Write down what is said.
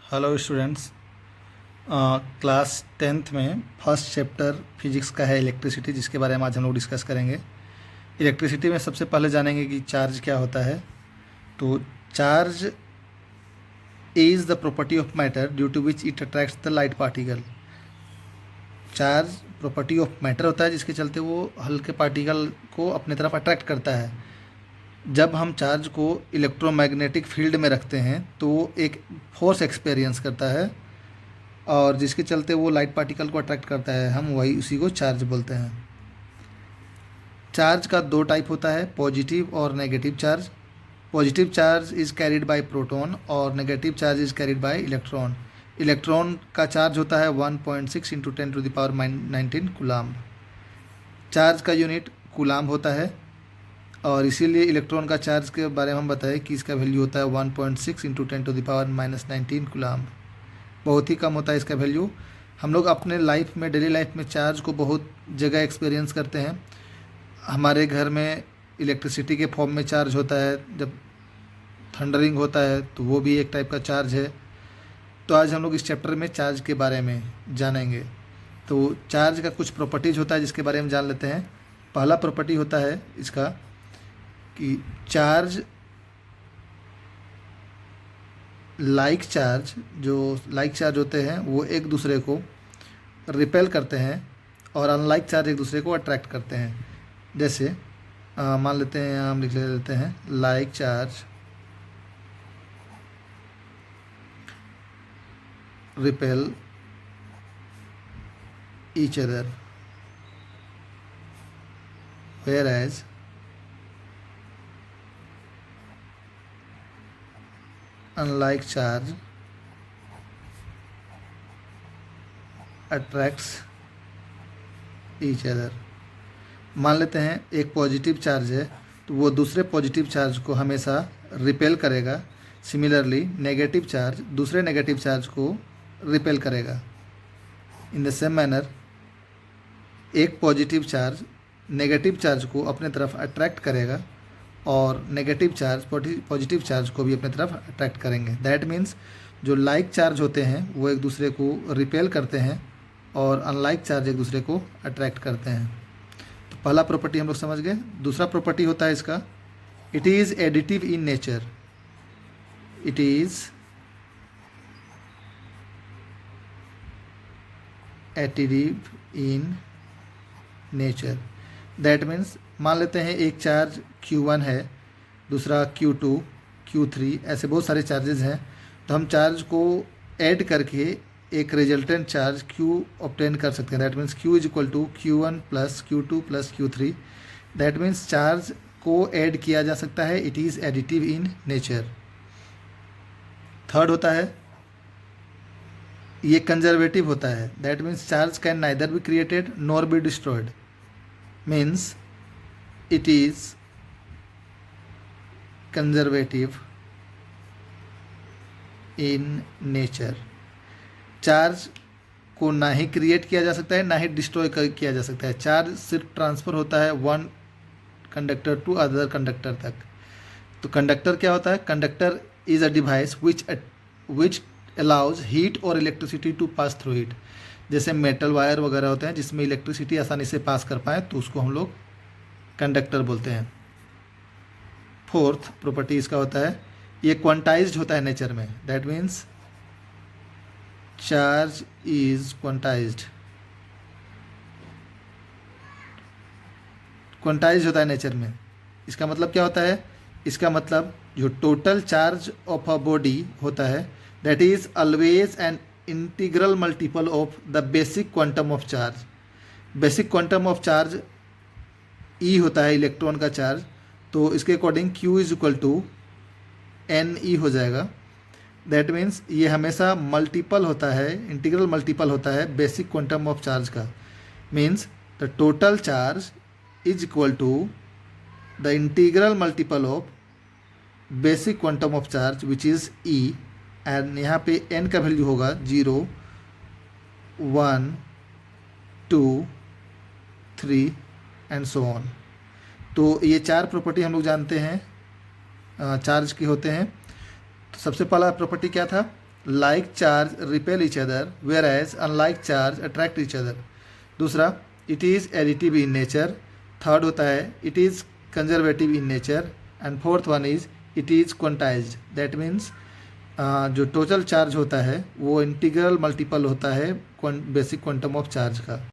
Hello students. Class tenth में first chapter physics का है इलेक्ट्रिसिटी, जिसके बारे में आज हम लोग डिस्कस करेंगे। इलेक्ट्रिसिटी में सबसे पहले जानेंगे कि चार्ज क्या होता है। तो charge is the property of matter due to which it attracts the light particle. Charge property of matter होता है जिसके चलते वो हल्के पार्टिकल को अपने तरफ अट्रैक्ट करता है। जब हम चार्ज को इलेक्ट्रोमैग्नेटिक फील्ड में रखते हैं तो वो एक फोर्स एक्सपीरियंस करता है और जिसके चलते वो लाइट पार्टिकल को अट्रैक्ट करता है, हम वही उसी को चार्ज बोलते हैं। चार्ज का दो टाइप होता है, पॉजिटिव और negative charge. Positive charge is carried by proton और negative charge is carried by electron. Electron का चार्ज होता है 1.6 इंटू 10⁻19 कूलाम। चार्ज का यूनिट कूलाम होता है और इसीलिए इलेक्ट्रॉन का चार्ज के बारे में हम बताएं कि इसका वैल्यू होता है 1.6 इंटू 10⁻19 कूलाम। बहुत ही कम होता है इसका वैल्यू। हम लोग अपने लाइफ में, डेली लाइफ में चार्ज को बहुत जगह एक्सपीरियंस करते हैं। हमारे घर में इलेक्ट्रिसिटी के फॉर्म में चार्ज होता है, जब थंडरिंग होता है तो वो भी एक टाइप का चार्ज है। तो आज हम लोग इस चैप्टर में चार्ज के बारे में जानेंगे। तो चार्ज का कुछ प्रॉपर्टीज़ होता है जिसके बारे में जान लेते हैं। पहला प्रॉपर्टी होता है इसका कि चार्ज लाइक चार्ज होते हैं वो एक दूसरे को रिपेल करते हैं और अनलाइक चार्ज एक दूसरे को अट्रैक्ट करते हैं। जैसे मान लेते हैं, हम लिख लेते हैं like charge repel each other whereas unlike charge attracts each other. मान लेते हैं एक पॉजिटिव चार्ज है तो वो दूसरे पॉजिटिव चार्ज को हमेशा रिपेल करेगा। सिमिलरली नेगेटिव चार्ज दूसरे नेगेटिव चार्ज को रिपेल करेगा। इन द सेम मैनर एक पॉजिटिव चार्ज नेगेटिव चार्ज को अपने तरफ अट्रैक्ट करेगा और नेगेटिव चार्ज पॉजिटिव चार्ज को भी अपने तरफ अट्रैक्ट करेंगे। दैट मीन्स जो लाइक चार्ज होते हैं वो एक दूसरे को रिपेल करते हैं और अनलाइक चार्ज एक दूसरे को अट्रैक्ट करते हैं। तो पहला प्रॉपर्टी हम लोग समझ गए। दूसरा प्रॉपर्टी होता है इसका, it is additive in nature. It is additive in nature. That means मान लेते हैं एक चार्ज Q1 है, दूसरा Q2, Q3, ऐसे बहुत सारे चार्जेस हैं। तो हम चार्ज को ऐड करके एक रिजल्टेंट चार्ज Q ऑब्टेन कर सकते हैं। That means Q is equal to Q1 plus Q2 plus Q3। That means charge को ऐड किया जा सकता है। It is additive in nature. Third होता है ये कंजर्वेटिव होता है। That means charge can neither be created nor be destroyed. Means it is conservative in nature। Charge को ना ही क्रिएट किया जा सकता है ना ही डिस्ट्रॉय किया जा सकता है। चार्ज सिर्फ ट्रांसफ़र होता है one conductor to other conductor तक। तो कंडक्टर क्या होता है? Conductor is a device which allows heat और electricity to pass through it. जैसे मेटल वायर वगैरह होते हैं जिसमें इलेक्ट्रिसिटी आसानी से पास कर पाए तो उसको हम लोग कंडक्टर बोलते हैं। फोर्थ प्रॉपर्टी इसका होता है ये क्वांटाइज्ड होता है नेचर में। That means charge is quantized होता है नेचर में। इसका मतलब क्या होता है? इसका मतलब जो total charge of a body होता है that is always an integral multiple of the basic quantum of charge. Basic quantum of charge E होता है इलेक्ट्रॉन का चार्ज, तो इसके according Q is equal to NE हो जाएगा। दैट मीन्स ये हमेशा मल्टीपल होता है, इंटीग्रल मल्टीपल होता है बेसिक क्वांटम ऑफ चार्ज का। Means the total charge is equal to the integral multiple of basic quantum of charge which is E। And यहाँ पे N का वैल्यू होगा 0, 1, 2, 3 एंड सो ऑन। तो ये चार प्रॉपर्टी हम लोग जानते हैं चार्ज के होते हैं। तो सबसे पहला प्रॉपर्टी क्या था? Like charge repel each other whereas unlike charge attract each other. दूसरा, it is additive in nature. Third होता है it is conservative in nature. And fourth one is it is quantised. That means जो total charge होता है वो integral multiple होता है basic quantum of charge का।